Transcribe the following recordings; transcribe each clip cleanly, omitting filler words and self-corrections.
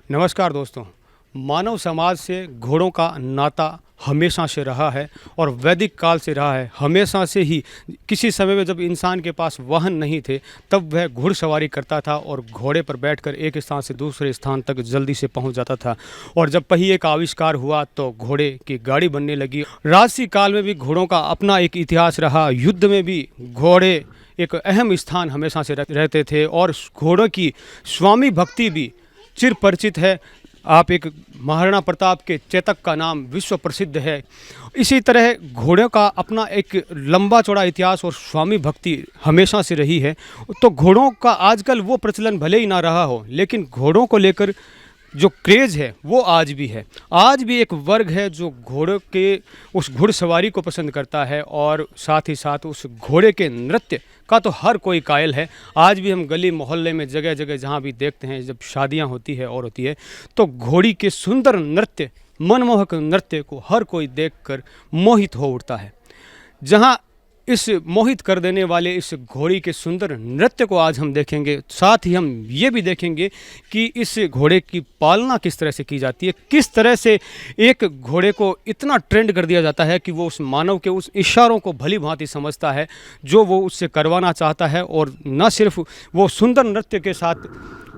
नमस्कार दोस्तों। मानव समाज से घोड़ों का नाता हमेशा से रहा है और वैदिक काल से रहा है। हमेशा से ही किसी समय में जब इंसान के पास वाहन नहीं थे तब वह घुड़सवारी करता था और घोड़े पर बैठकर एक स्थान से दूसरे स्थान तक जल्दी से पहुंच जाता था। और जब पहिए का आविष्कार हुआ तो घोड़े की गाड़ी बनने लगी। राजसी काल में भी घोड़ों का अपना एक इतिहास रहा। युद्ध में भी घोड़े एक अहम स्थान हमेशा से रहते थे और घोड़ों की स्वामी भक्ति भी चिर परिचित है। आप एक महाराणा प्रताप के चेतक का नाम विश्व प्रसिद्ध है। इसी तरह घोड़ों का अपना एक लंबा चौड़ा इतिहास और स्वामी भक्ति हमेशा से रही है। तो घोड़ों का आजकल वो प्रचलन भले ही ना रहा हो, लेकिन घोड़ों को लेकर जो क्रेज़ है वो आज भी है। आज भी एक वर्ग है जो घोड़े के उस घुड़सवारी को पसंद करता है और साथ ही साथ उस घोड़े के नृत्य का तो हर कोई कायल है। आज भी हम गली मोहल्ले में जगह जगह जहाँ भी देखते हैं, जब शादियाँ होती है और होती है तो घोड़ी के सुंदर नृत्य, मनमोहक नृत्य को हर कोई देखकर मोहित हो उठता है। जहाँ इस मोहित कर देने वाले इस घोड़ी के सुंदर नृत्य को आज हम देखेंगे, साथ ही हम ये भी देखेंगे कि इस घोड़े की पालना किस तरह से की जाती है, किस तरह से एक घोड़े को इतना ट्रेंड कर दिया जाता है कि वो उस मानव के उस इशारों को भली भांति समझता है जो वो उससे करवाना चाहता है। और न सिर्फ वो सुंदर नृत्य के साथ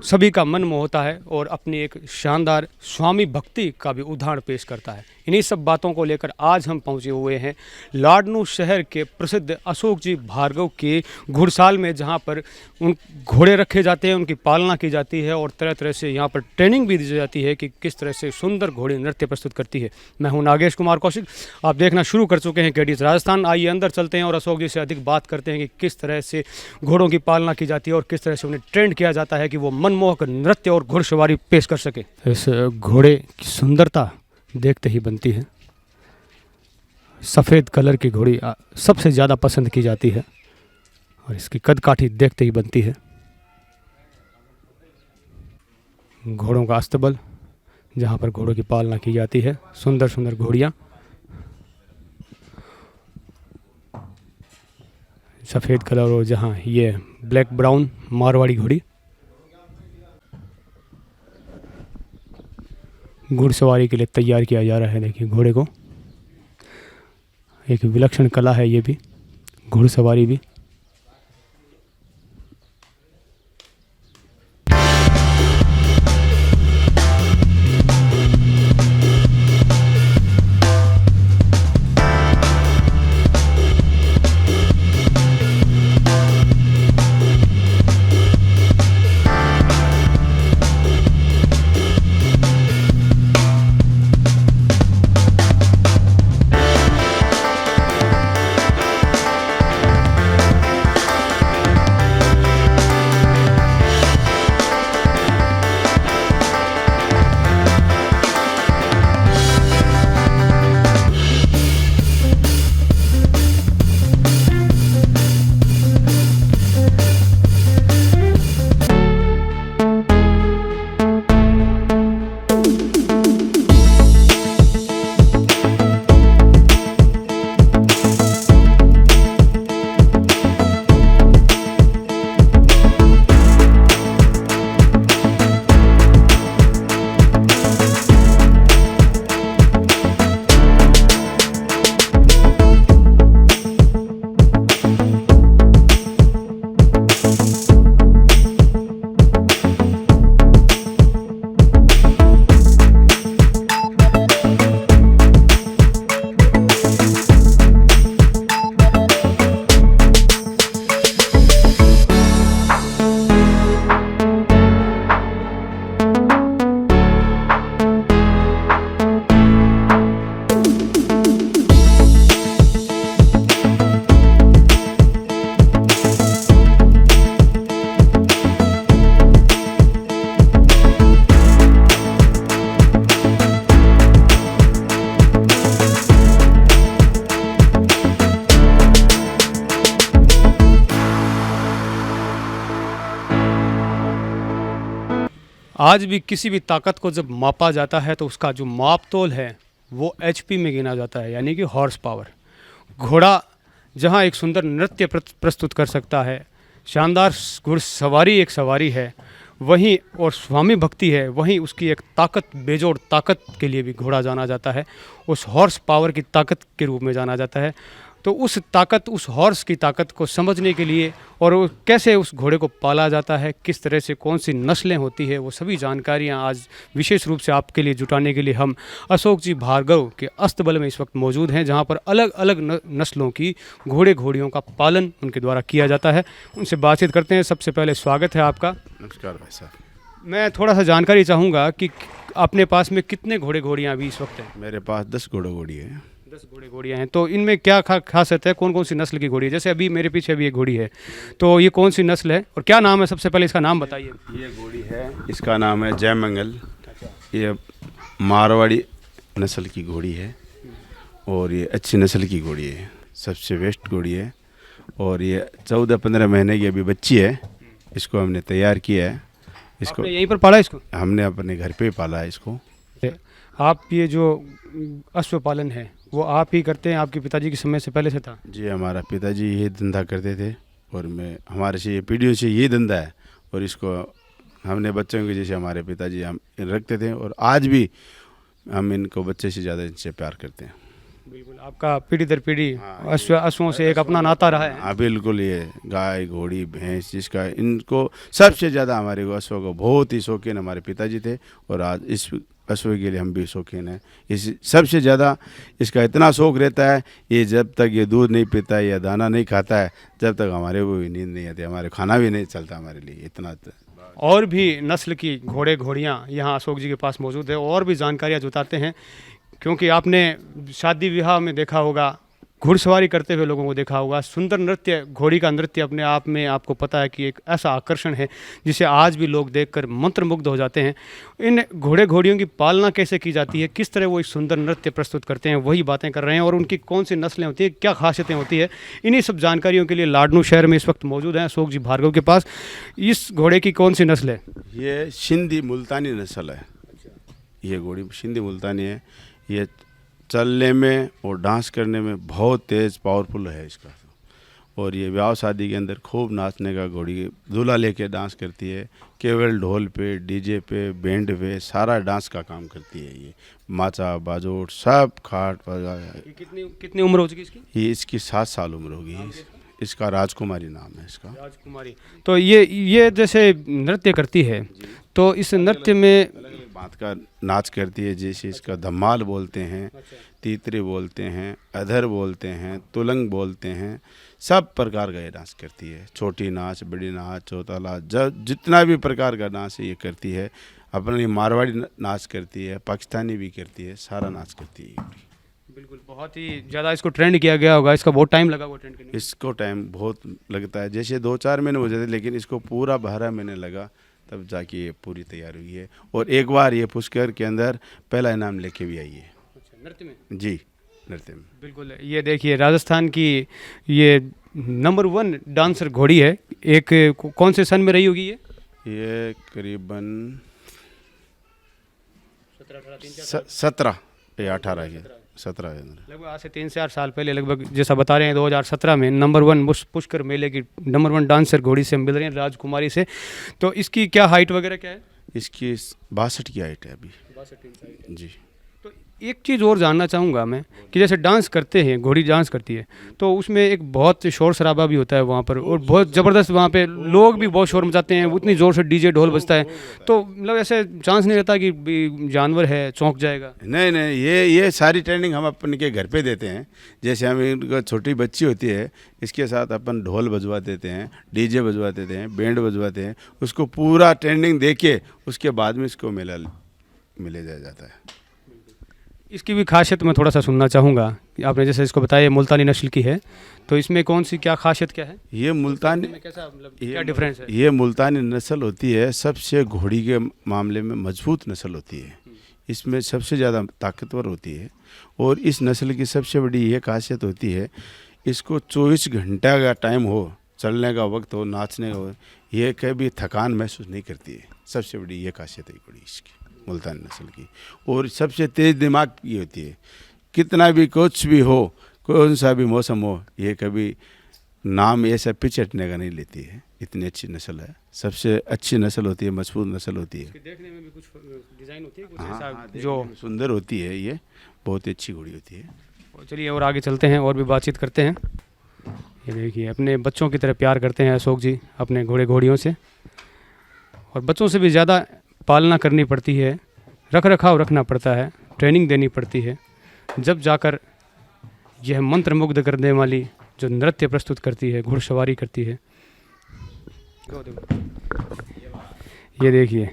सभी का मन मोहता है और अपनी एक शानदार स्वामी भक्ति का भी उदाहरण पेश करता है। इन्हीं सब बातों को लेकर आज हम पहुंचे हुए हैं लाडनू शहर के प्रसिद्ध अशोक जी भार्गव के घुड़साल में, जहां पर उन घोड़े रखे जाते हैं, उनकी पालना की जाती है और तरह तरह से यहां पर ट्रेनिंग भी दी जाती है कि किस तरह से सुंदर घोड़े नृत्य प्रस्तुत करती है। मैं हूं नागेश कुमार कौशिक। आप देखना शुरू कर चुके हैं केडीएस राजस्थान। आइए अंदर चलते हैं और अशोक जी से अधिक बात करते हैं कि किस तरह से घोड़ों की पालना की जाती है और किस तरह से उन्हें ट्रेंड किया जाता है कि वो मनमोहक नृत्य और घुड़सवारी पेश कर सके। इस घोड़े की सुंदरता देखते ही बनती है। सफ़ेद कलर की घोड़ी सबसे ज़्यादा पसंद की जाती है और इसकी कदकाठी देखते ही बनती है। घोड़ों का अस्तबल, जहाँ पर घोड़ों की पालना की जाती है। सुंदर सुंदर घोड़ियाँ, सफ़ेद कलर और जहाँ ये ब्लैक ब्राउन मारवाड़ी घोड़ी। घुड़सवारी के लिए तैयार किया जा रहा है। देखिए घोड़े को, एक विलक्षण कला है ये भी, घुड़सवारी भी। आज भी किसी भी ताकत को जब मापा जाता है तो उसका जो माप तोल है वो एचपी में गिना जाता है, यानी कि हॉर्स पावर। घोड़ा जहाँ एक सुंदर नृत्य प्रस्तुत कर सकता है, शानदार घुड़सवारी एक सवारी है, वहीं और स्वामी भक्ति है, वहीं उसकी एक ताकत, बेजोड़ ताकत के लिए भी घोड़ा जाना जाता है, उस हॉर्स पावर की ताकत के रूप में जाना जाता है। तो उस ताकत, उस हॉर्स की ताकत को समझने के लिए और वो कैसे उस घोड़े को पाला जाता है, किस तरह से कौन सी नस्लें होती है, वो सभी जानकारियां आज विशेष रूप से आपके लिए जुटाने के लिए हम अशोक जी भार्गव के अस्तबल में इस वक्त मौजूद हैं, जहां पर अलग अलग नस्लों की घोड़े घोड़ियों का पालन उनके द्वारा किया जाता है। उनसे बातचीत करते हैं। सबसे पहले स्वागत है आपका। नमस्कार भाई साहब। मैं थोड़ा सा जानकारी चाहूँगा कि अपने पास में कितने घोड़े घोड़ियाँ अभी इस वक्त हैं? मेरे पास 10 घोड़े घोड़ी है। 10 घोड़े घोड़ियाँ हैं। तो इनमें क्या खासियत है, कौन कौन सी नस्ल की घोड़ी है? जैसे अभी मेरे पीछे भी एक घोड़ी है, तो ये कौन सी नस्ल है और क्या नाम है? सबसे पहले इसका नाम बताइए। ये घोड़ी है, इसका नाम है जय मंगल। ये मारवाड़ी नस्ल की घोड़ी है और ये अच्छी नस्ल की घोड़ी है, सबसे बेस्ट घोड़ी है। और ये 14-15 महीने की अभी बच्ची है। इसको हमने तैयार किया है। इसको आपने यहीं पर पाला इसको? हमने अपने घर पे पाला है इसको। आप ये जो अश्व पालन है वो आप ही करते हैं, आपके पिताजी के समय से पहले से था? जी, हमारा पिताजी ये धंधा करते थे और मैं हमारे से ये पीढ़ियों से ये धंधा है और इसको हमने बच्चों के जैसे हमारे पिताजी हम रखते थे और आज भी हम इनको बच्चे से ज़्यादा इनसे प्यार करते हैं। बिल्कुल, आपका पीढ़ी दर पीढ़ी अश्वों से एक अपना नाता रहा है। हाँ बिल्कुल, ये गाय घोड़ी भैंस जिसका इनको सबसे ज़्यादा हमारे को अश्व को बहुत ही शौकीन हमारे पिताजी थे और आज इस अश्व के लिए हम भी शौकीन हैं। इस सबसे ज़्यादा इसका इतना शौक रहता है, ये जब तक ये दूध नहीं पीता है या दाना नहीं खाता है जब तक हमारे को भी नींद नहीं आती, हमारे खाना भी नहीं चलता हमारे लिए इतना। और भी नस्ल की घोड़े घोड़ियाँ यहाँ अशोक जी के पास मौजूद है और भी जानकारियाँ जुटाते हैं, क्योंकि आपने शादी विवाह में देखा होगा, घुड़सवारी करते हुए लोगों को देखा होगा। सुंदर नृत्य, घोड़ी का नृत्य अपने आप में आपको पता है कि एक ऐसा आकर्षण है जिसे आज भी लोग देखकर मंत्रमुग्ध हो जाते हैं। इन घोड़े घोड़ियों की पालना कैसे की जाती है, किस तरह वो एक सुंदर नृत्य प्रस्तुत करते हैं, वही बातें कर रहे हैं। और उनकी कौन सी नस्लें होती हैं, क्या खासियतें होती है, इन्हीं सब जानकारियों के लिए लाडनू शहर में इस वक्त मौजूद हैं अशोक जी भार्गव के पास। इस घोड़े की कौन सी नस्ल है? ये सिंधी मुल्तानी नस्ल है। ये घोड़ी सिंधी मुल्तानी है। ये चलने में और डांस करने में बहुत तेज़ पावरफुल है इसका। और ये ब्याह शादी के अंदर खूब नाचने का घोड़ी दूल्हा लेके डांस करती है। केवल ढोल पे, डीजे पे, बैंड पे सारा डांस का काम करती है। ये माचा बाजोट सब खाट पर। कितनी उम्र हो चुकी इसकी? ये इसकी 7 साल उम्र होगी। इसका राजकुमारी नाम है इसका। राजकुमारी। तो ये जैसे नृत्य करती है, तो इस नृत्य में बात का नाच करती है, जैसे इसका धमाल बोलते हैं, तीतरी बोलते हैं, अधर बोलते हैं, तुलंग बोलते हैं, सब प्रकार का ये डांस करती है। छोटी नाच, बड़ी नाच, चौताला, जब जितना भी प्रकार का डांस ये करती है। अपने मारवाड़ी नाच करती है, पाकिस्तानी भी करती है, सारा नाच करती है। बिल्कुल, बहुत ही ज़्यादा इसको ट्रेंड किया गया होगा। इसका बहुत टाइम लगा हुआ ट्रेंड करने? इसको टाइम बहुत लगता है, जैसे 2-4 महीने हो जाते, लेकिन इसको पूरा 12 महीने लगा, तब जाके ये पूरी तैयार हुई है। और एक बार ये पुष्कर के अंदर पहला इनाम लेके भी आई है। नृत्य में? जी, नृत्य में। बिल्कुल, ये देखिए राजस्थान की ये नंबर 1 डांसर घोड़ी है। एक कौन से सन में रही होगी ये करीबन 17 या 18 के 17 के अंदर, लगभग आज से 3 से 4 साल पहले, लगभग जैसा बता रहे हैं 2017 में नंबर 1 पुष्कर मेले की नंबर 1 डांसर घोड़ी से मिल रही है, राजकुमारी से। तो इसकी क्या हाइट वगैरह क्या है? इसकी 62 की हाइट है अभी। 62 इंच हाइट है। जी। तो एक चीज़ और जानना चाहूँगा मैं कि जैसे डांस करते हैं, घोड़ी डांस करती है, तो उसमें एक बहुत शोर शराबा भी होता है वहाँ पर और बहुत ज़बरदस्त वहाँ पे लोग भी बहुत शोर मचाते हैं, उतनी ज़ोर से डीजे ढोल बजता है, तो मतलब ऐसे चांस नहीं रहता कि जानवर है चौंक जाएगा? नहीं नहीं, ये सारी ट्रेनिंग हम अपन के घर पे देते हैं। जैसे हम इनका छोटी बच्ची होती है, इसके साथ अपन ढोल बजवा देते हैं, डीजे बजवा देते हैं, बैंड बजवाते हैं, उसको पूरा ट्रेनिंग दे के उसके बाद में इसको मिले जाता है। इसकी भी खासियत मैं थोड़ा सा सुनना चाहूँगा। आपने जैसे इसको बताया ये मुल्तानी नस्ल की है, तो इसमें कौन सी क्या खासियत क्या है? ये मुल्तानी में कैसा मतलब क्या डिफरेंस है? ये मुल्तानी नस्ल होती है, सबसे घोड़ी के मामले में मजबूत नस्ल होती है। इसमें सबसे ज़्यादा ताकतवर होती है और इस नस्ल की सबसे बड़ी ये खासियत होती है, इसको 24 घंटा का टाइम हो, चलने का वक्त हो, नाचने का हो, ये कभी थकान महसूस नहीं करती है। सबसे बड़ी ये खासियत है घोड़ी इसकी, मुल्तानी नस्ल की। और सबसे तेज़ दिमाग की होती है, कितना भी कुछ भी हो, कौन सा भी मौसम हो, ये कभी नाम ऐसा पिछड़ने का नहीं लेती है। इतनी अच्छी नस्ल है, सबसे अच्छी नस्ल होती है, मजबूत नस्ल होती है। देखने में भी कुछ डिज़ाइन होती है कुछ हाँ, ऐसा देखने जो में सुंदर होती है, ये बहुत ही अच्छी घोड़ी होती है। चलिए और आगे चलते हैं और भी बातचीत करते हैं। ये देखिए अपने बच्चों की तरह प्यार करते हैं अशोक जी अपने घोड़े घोड़ियों से, और बच्चों से भी ज़्यादा पालना करनी पड़ती है, रख रखाव रखना पड़ता है, ट्रेनिंग देनी पड़ती है, जब जाकर यह मंत्रमुग्ध करने वाली जो नृत्य प्रस्तुत करती है, घुड़सवारी करती है। ये देखिए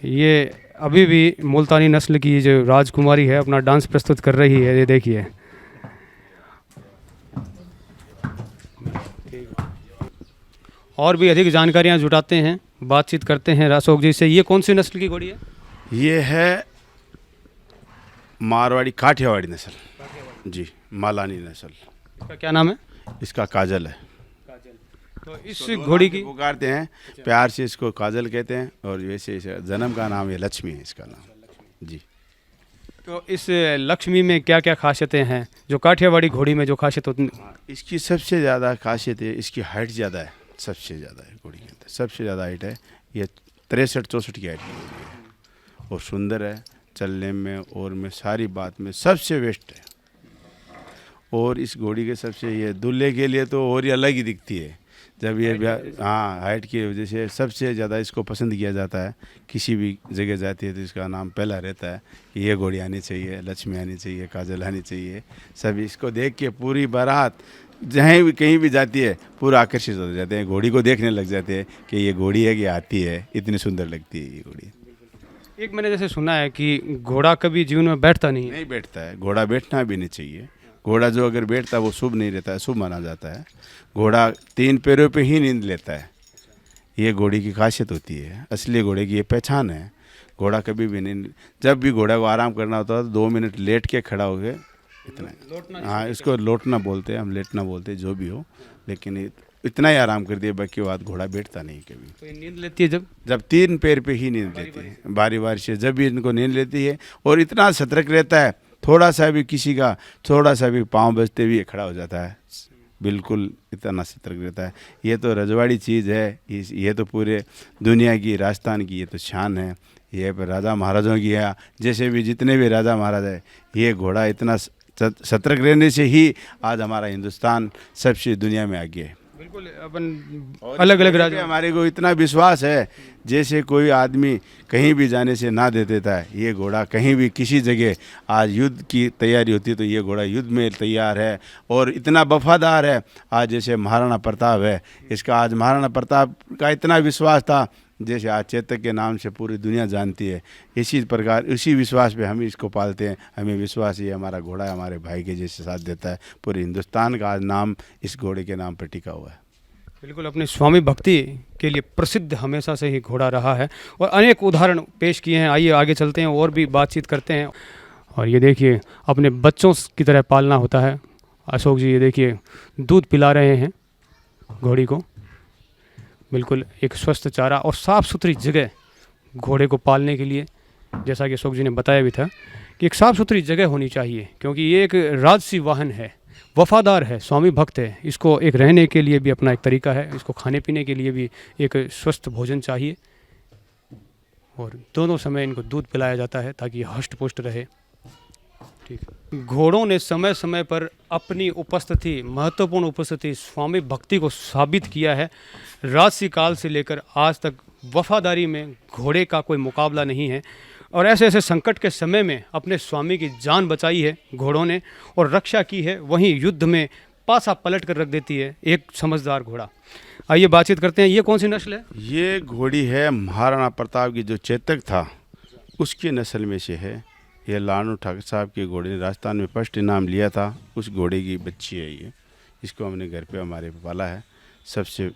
ये अभी भी मुल्तानी नस्ल की जो राजकुमारी है अपना डांस प्रस्तुत कर रही है, ये देखिए। और भी अधिक जानकारियां जुटाते हैं, बातचीत करते हैं अशोक जी से। ये कौन सी नस्ल की घोड़ी है? ये है मारवाड़ी काठियावाड़ी नस्ल जी, मालानी नस्ल। इसका क्या नाम है? इसका काजल है। तो इस घोड़ी की पुकारते हैं प्यार से, इसको काजल कहते हैं, और वैसे इसे जन्म का नाम है लक्ष्मी है इसका नाम जी। तो इस लक्ष्मी में क्या क्या खासियतें हैं जो काठियावाड़ी घोड़ी में जो खासियत होती है? इसकी सबसे ज़्यादा खासियत है, इसकी हाइट ज़्यादा है, सबसे ज़्यादा है घोड़ी के अंदर, सबसे ज़्यादा हाइट है। ये 63-64 की हाइट की घोड़ी है, और सुंदर है, चलने में और में सारी बात में सबसे बेस्ट है। और इस घोड़ी के सबसे ये दूल्हे के लिए तो और ही अलग ही दिखती है जब ये हाँ, हाइट की वजह से सबसे ज़्यादा इसको पसंद किया जाता है। किसी भी जगह जाती है तो इसका नाम पहला रहता है कि ये घोड़ी आनी चाहिए, लक्ष्मी आनी चाहिए, काजल आनी चाहिए। सब इसको देख के पूरी बारात जहाँ भी कहीं भी जाती है पूरा आकर्षित हो जाते हैं, घोड़ी को देखने लग जाते हैं कि ये घोड़ी है कि आती है, इतनी सुंदर लगती है ये घोड़ी। एक मैंने जैसे सुना है कि घोड़ा कभी जीवन में बैठता नहीं है। नहीं बैठता है घोड़ा, बैठना भी नहीं चाहिए। घोड़ा जो अगर बैठता है वो शुभ नहीं रहता है, शुभ माना जाता है। घोड़ा 3 पैरों पे ही नींद लेता है, ये घोड़ी की खासियत होती है, असली घोड़े की ये पहचान है। घोड़ा कभी भी नहीं, जब भी घोड़ा को आराम करना होता है तो 2 मिनट लेट के खड़ा हो गए, इतना। हाँ, इसको लौटना बोलते हैं, हम लेटना बोलते हैं, जो भी हो, लेकिन इतना ही आराम कर दिया, बाकी बाद घोड़ा बैठता नहीं कभी। तो ये नींद लेती है जब 3 पैर पे ही नींद लेती है, बारी बारी से जब भी इनको नींद लेती है, और इतना सतर्क रहता है, थोड़ा सा भी किसी का थोड़ा सा भी पाँव बजते हुए खड़ा हो जाता है, बिल्कुल इतना सतर्क रहता है। ये तो रजवाड़ी चीज़ है, ये तो पूरे दुनिया की, राजस्थान की ये तो शान है। ये पर राजा महाराजों की है, जैसे भी जितने भी राजा महाराज है, ये घोड़ा इतना सतर्क रहने से ही आज हमारा हिंदुस्तान सबसे दुनिया में आगे है। बिल्कुल अपन अलग अलग राज्य हमारे को इतना विश्वास है, जैसे कोई आदमी कहीं भी जाने से ना दे देता है, ये घोड़ा कहीं भी किसी जगह आज युद्ध की तैयारी होती है तो ये घोड़ा युद्ध में तैयार है, और इतना वफादार है। आज जैसे महाराणा प्रताप है, इसका आज महाराणा प्रताप का इतना विश्वास था, जैसे आज चेतक के नाम से पूरी दुनिया जानती है। इसी प्रकार इसी विश्वास पे हम इसको पालते हैं, हमें विश्वास ये हमारा घोड़ा हमारे भाई के जैसे साथ देता है। पूरे हिंदुस्तान का आज नाम इस घोड़े के नाम पर टिका हुआ है। बिल्कुल अपनी स्वामी भक्ति के लिए प्रसिद्ध हमेशा से ही घोड़ा रहा है, और अनेक उदाहरण पेश किए हैं। आइए आगे चलते हैं और भी बातचीत करते हैं। और ये देखिए अपने बच्चों की तरह पालना होता है अशोक जी। ये देखिए दूध पिला रहे हैं घोड़ी को, बिल्कुल एक स्वस्थ चारा और साफ़ सुथरी जगह घोड़े को पालने के लिए, जैसा कि अशोक जी ने बताया भी था कि एक साफ़ सुथरी जगह होनी चाहिए, क्योंकि ये एक राजसी वाहन है, वफादार है, स्वामी भक्त है। इसको एक रहने के लिए भी अपना एक तरीका है, इसको खाने पीने के लिए भी एक स्वस्थ भोजन चाहिए, और दोनों समय इनको दूध पिलाया जाता है ताकि ये हष्ट पुष्ट रहे। ठीक। घोड़ों ने समय समय पर अपनी उपस्थिति, महत्वपूर्ण उपस्थिति, स्वामी भक्ति को साबित किया है। राजसी काल से लेकर आज तक वफादारी में घोड़े का कोई मुकाबला नहीं है, और ऐसे ऐसे संकट के समय में अपने स्वामी की जान बचाई है घोड़ों ने और रक्षा की है, वहीं युद्ध में पासा पलट कर रख देती है एक समझदार घोड़ा। आइए बातचीत करते हैं। ये कौन सी नस्ल है? ये घोड़ी है महाराणा प्रताप की, जो चेतक था उसकी नस्ल में से है। ये लानू ठाकुर साहब के घोड़े ने राजस्थान में फर्स्ट इनाम लिया था, उस घोड़े की बच्ची है ये। इसको हमने घर पे हमारे पाला है। सबसे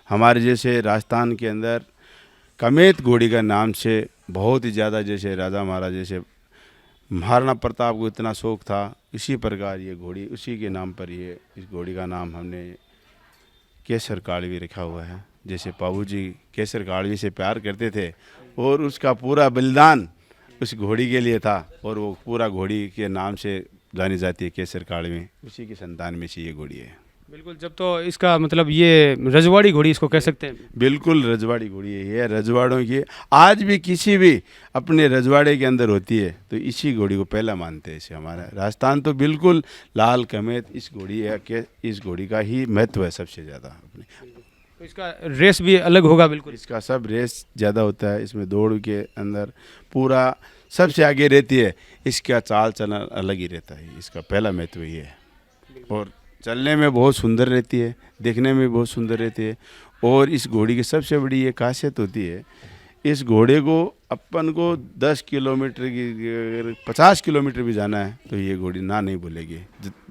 हमारे जैसे राजस्थान के अंदर कमेत घोड़ी का नाम से बहुत ही ज़्यादा, जैसे राजा महाराज जैसे महाराणा प्रताप को इतना शौक था, इसी प्रकार ये घोड़ी उसी के नाम पर ये इस घोड़ी का नाम हमने केसर कालवी रखा हुआ है। जैसे बाबू जी केसर कालवी से प्यार करते थे, और उसका पूरा बलिदान उस घोड़ी के लिए था, और वो पूरा घोड़ी के नाम से जानी जाती है केसर कालवी, उसी की संतान में से ये घोड़ी है। बिल्कुल, जब तो इसका मतलब ये रजवाड़ी घोड़ी इसको कह सकते हैं। बिल्कुल रजवाड़ी घोड़ी है ये, रजवाड़ों की आज भी किसी भी अपने रजवाड़े के अंदर होती है तो इसी घोड़ी को पहला मानते हैं। इसे हमारा राजस्थान तो बिल्कुल लाल कमेत इस घोड़ी है कि इस घोड़ी का ही महत्व है सबसे ज़्यादा अपने। तो इसका रेस भी अलग होगा बिल्कुल। इसका सब रेस ज़्यादा होता है, इसमें दौड़ के अंदर पूरा सबसे आगे रहती है, इसका चाल चलन अलग ही रहता है, इसका पहला महत्व ये है। और चलने में बहुत सुंदर रहती है, देखने में बहुत सुंदर रहती है। और इस घोड़ी की सबसे बड़ी ये खासियत होती है, इस घोड़े को अपन को 10 किलोमीटर की अगर 50 किलोमीटर भी जाना है तो ये घोड़ी ना नहीं बोलेगी।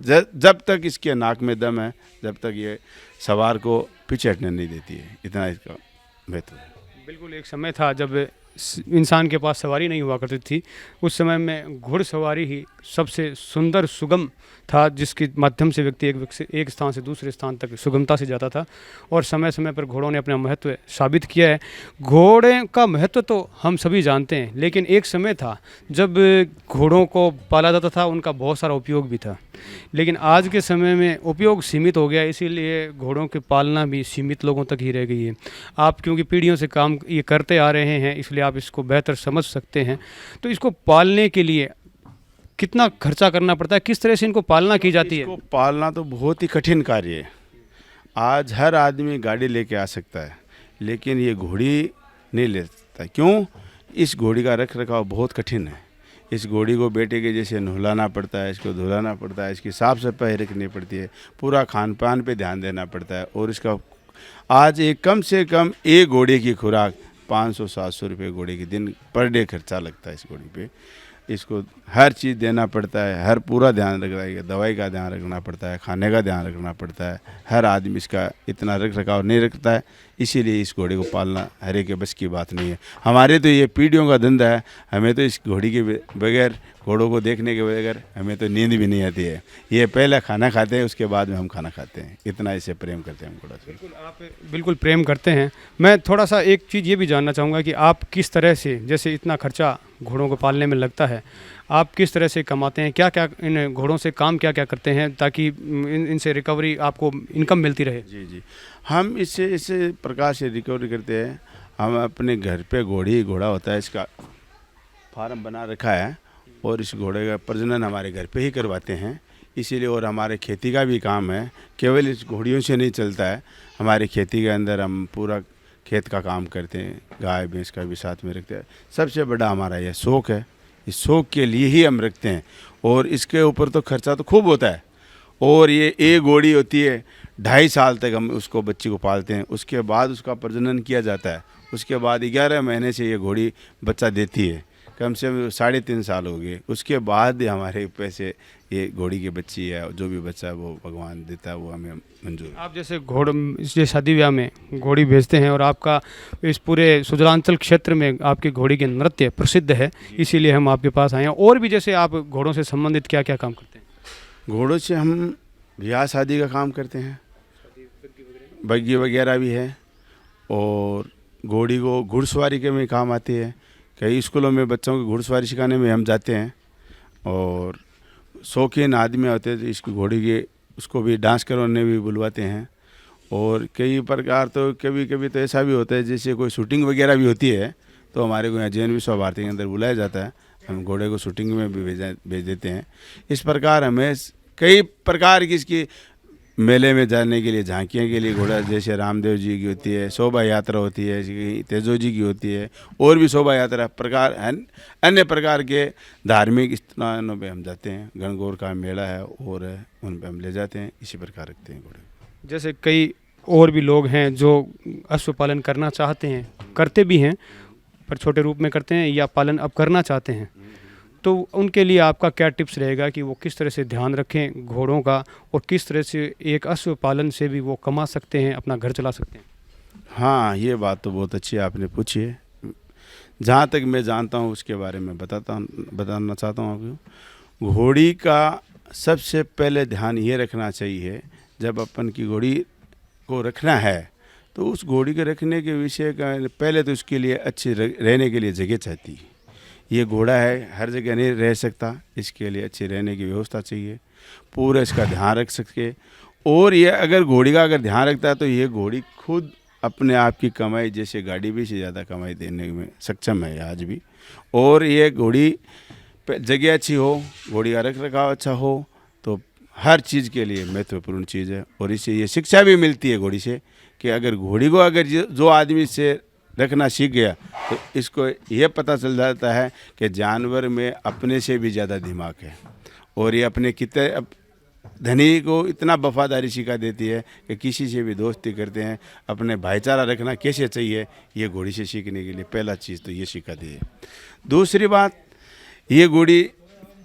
जब तक इसके नाक में दम है जब तक ये सवार को पीछे हटने नहीं देती है, इतना इसका महत्व है। बिल्कुल, एक समय था जब इंसान के पास सवारी नहीं हुआ करती थी, उस समय में घुड़सवारी ही सबसे सुंदर सुगम था, जिसके माध्यम से व्यक्ति एक स्थान से दूसरे स्थान तक सुगमता से जाता था। और समय समय पर घोड़ों ने अपना महत्व साबित किया है। घोड़े का महत्व तो हम सभी जानते हैं, लेकिन एक समय था जब घोड़ों को पाला जाता था, उनका बहुत सारा उपयोग भी था। लेकिन आज के समय में उपयोग सीमित हो गया, इसीलिए घोड़ों की पालना भी सीमित लोगों तक ही रह गई है। आप क्योंकि पीढ़ियों से काम ये करते आ रहे हैं, इसलिए आप इसको बेहतर समझ सकते हैं। तो इसको पालने के लिए कितना खर्चा करना पड़ता है, किस तरह से इनको पालना की जाती है? इसको पालना तो बहुत ही कठिन कार्य है। आज हर आदमी गाड़ी लेके आ सकता है लेकिन ये घोड़ी नहीं ले सकता। क्यों? इस घोड़ी का रख रखाव बहुत कठिन है। इस घोड़ी को बेटे के जैसे नहलाना पड़ता है, इसको धुलाना पड़ता है, इसकी साफ़ सफाई रखनी पड़ती है, पूरा खान पान पे ध्यान देना पड़ता है। और इसका आज एक कम से कम एक घोड़े की खुराक 500-700 रुपये घोड़े के दिन पर डे खर्चा लगता है इस घोड़ी पे। इसको हर चीज़ देना पड़ता है, हर पूरा ध्यान रखना है, दवाई का ध्यान रखना पड़ता है, खाने का ध्यान रखना पड़ता है। हर आदमी इसका इतना रख रखाव नहीं रखता है, इसीलिए इस घोड़े को पालना हर एक के बस की बात नहीं है। हमारे तो ये पीढ़ियों का धंधा है, हमें तो इस घोड़ी के बगैर, घोड़ों को देखने के बगैर हमें तो नींद भी नहीं आती है। ये पहले खाना खाते हैं, उसके बाद में हम खाना खाते हैं, इतना इसे प्रेम करते हैं हम घोड़ा से। बिल्कुल, आप बिल्कुल प्रेम करते हैं। मैं थोड़ा सा एक चीज़ ये भी जानना चाहूँगा कि आप किस तरह से, जैसे इतना खर्चा घोड़ों को पालने में लगता है, आप किस तरह से कमाते हैं, क्या क्या इन घोड़ों से काम क्या क्या करते हैं ताकि इनसे रिकवरी आपको इनकम मिलती रहे? जी जी, हम इस प्रकार से रिकवरी करते हैं। हम अपने घर पे घोड़ा होता है, इसका फार्म बना रखा है और इस घोड़े का प्रजनन हमारे घर पे ही करवाते हैं। इसीलिए और हमारे खेती का भी काम है, केवल इस घोड़ियों से नहीं चलता है। हमारे खेती के अंदर हम पूरा खेत का काम करते हैं, गाय भैंस का भी साथ में रखते हैं। सबसे बड़ा हमारा यह शौक़ है, इस शौक़ के लिए ही हम रखते हैं। और इसके ऊपर तो खर्चा तो खूब होता है। और ये एक घोड़ी होती है, 2.5 साल तक हम उसको बच्ची को पालते हैं, उसके बाद उसका प्रजनन किया जाता है। उसके बाद 11 महीने से ये घोड़ी बच्चा देती है, कम से कम 3.5 साल हो गए। उसके बाद हमारे पैसे ये घोड़ी की बच्ची है, जो भी बच्चा है वो भगवान देता है, वो हमें मंजूर है। आप जैसे इस शादी ब्याह में घोड़ी भेजते हैं और आपका इस पूरे सुजलांचल क्षेत्र में आपकी घोड़ी के नृत्य प्रसिद्ध है, इसीलिए हम आपके पास आए हैं। और भी जैसे आप घोड़ों से संबंधित क्या क्या काम करते हैं? घोड़ों से हम ब्याह शादी का काम करते हैं, बग्गी वगैरह भी है। और घोड़ी को घुड़सवारी के में काम आती है। कई स्कूलों में बच्चों को घुड़सवारी सिखाने में हम जाते हैं। और शौकीन आदमी होते हैं तो इसकी घोड़ी के उसको भी डांस करवाने भी बुलवाते हैं। और कई प्रकार तो कभी कभी तो ऐसा भी होता है जैसे कोई शूटिंग वगैरह भी होती है तो हमारे को यहाँ जैन विश्व भारती के अंदर बुलाया जाता है, हम घोड़े को शूटिंग में भी भेज देते हैं। इस प्रकार हमें कई प्रकार की इसकी मेले में जाने के लिए, झांकियों के लिए घोड़ा, जैसे रामदेव जी की होती है, शोभा यात्रा होती है, तेजो जी की होती है, और भी शोभा यात्रा प्रकार अन्य प्रकार के धार्मिक स्थानों पे हम जाते हैं। गणगौर का मेला है और उन पे हम ले जाते हैं, इसी प्रकार रखते हैं घोड़े। जैसे कई और भी लोग हैं जो अश्व पालन करना चाहते हैं, करते भी हैं, पर छोटे रूप में करते हैं या पालन अब करना चाहते हैं, तो उनके लिए आपका क्या टिप्स रहेगा कि वो किस तरह से ध्यान रखें घोड़ों का और किस तरह से एक अश्व पालन से भी वो कमा सकते हैं, अपना घर चला सकते हैं? हाँ, ये बात तो बहुत अच्छी आपने पूछी है। जहाँ तक मैं जानता हूँ उसके बारे में बताना चाहता हूँ आपको। घोड़ी का सबसे पहले ध्यान ये रखना चाहिए, जब अपन की घोड़ी को रखना है तो उस घोड़ी के रखने के विषय का पहले तो उसके लिए अच्छी रहने के लिए जगह चाहती है। ये घोड़ा है, हर जगह नहीं रह सकता, इसके लिए अच्छी रहने की व्यवस्था चाहिए, पूरा इसका ध्यान रख सके। और ये अगर घोड़ी का अगर ध्यान रखता है तो ये घोड़ी खुद अपने आप की कमाई, जैसे गाड़ी भी से ज़्यादा कमाई देने में सक्षम है आज भी। और ये घोड़ी पे जगह अच्छी हो, घोड़ी का रख रखाव अच्छा हो, तो हर चीज़ के लिए महत्वपूर्ण चीज़ है। और इससे ये शिक्षा भी मिलती है घोड़ी से कि अगर घोड़ी को अगर जो आदमी से रखना सीख गया तो इसको ये पता चल जाता है कि जानवर में अपने से भी ज़्यादा दिमाग है। और ये अपने कितने धनी को इतना वफादारी सिखा देती है कि किसी से भी दोस्ती करते हैं, अपने भाईचारा रखना कैसे चाहिए, ये घोड़ी से सीखने के लिए पहला चीज़ तो ये सिखाती है। दूसरी बात, ये घोड़ी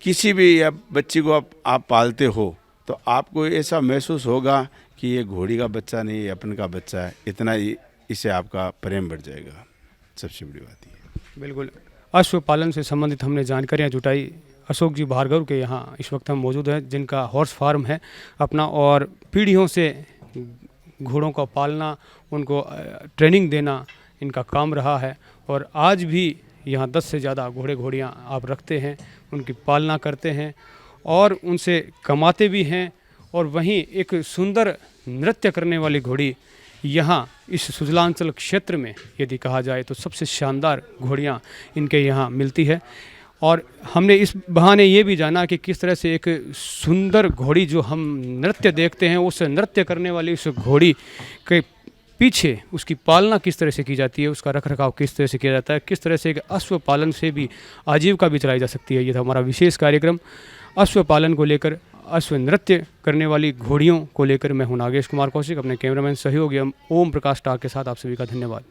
किसी भी या बच्ची को आप पालते हो तो आपको ऐसा महसूस होगा कि ये घोड़ी का बच्चा नहीं, ये अपन का बच्चा है, इतना ही इससे आपका प्रेम बढ़ जाएगा। सबसे बड़ी बात ये। बिल्कुल, अश्व पालन से संबंधित हमने जानकारियाँ जुटाई। अशोक जी भार्गव के यहाँ इस वक्त हम मौजूद हैं, जिनका हॉर्स फार्म है अपना, और पीढ़ियों से घोड़ों का पालना, उनको ट्रेनिंग देना इनका काम रहा है। और आज भी यहाँ 10 से ज़्यादा घोड़े घोड़ियाँ आप रखते हैं, उनकी पालना करते हैं और उनसे कमाते भी हैं। और वहीं एक सुंदर नृत्य करने वाली घोड़ी यहाँ इस सुजलांचल क्षेत्र में यदि कहा जाए तो सबसे शानदार घोड़ियाँ इनके यहाँ मिलती है। और हमने इस बहाने ये भी जाना कि किस तरह से एक सुंदर घोड़ी जो हम नृत्य देखते हैं, उस नृत्य करने वाली उस घोड़ी के पीछे उसकी पालना किस तरह से की जाती है, उसका रख रखाव किस तरह से किया जाता है, किस तरह से एक अश्व पालन से भी आजीविका भी चलाई जा सकती है। ये था हमारा विशेष कार्यक्रम अश्व पालन को लेकर, अश्व नृत्य करने वाली घोड़ियों को लेकर। मैं हूं नागेश कुमार कौशिक, अपने कैमरामैन सहयोगी ओम प्रकाश टाक के साथ आप सभी का धन्यवाद।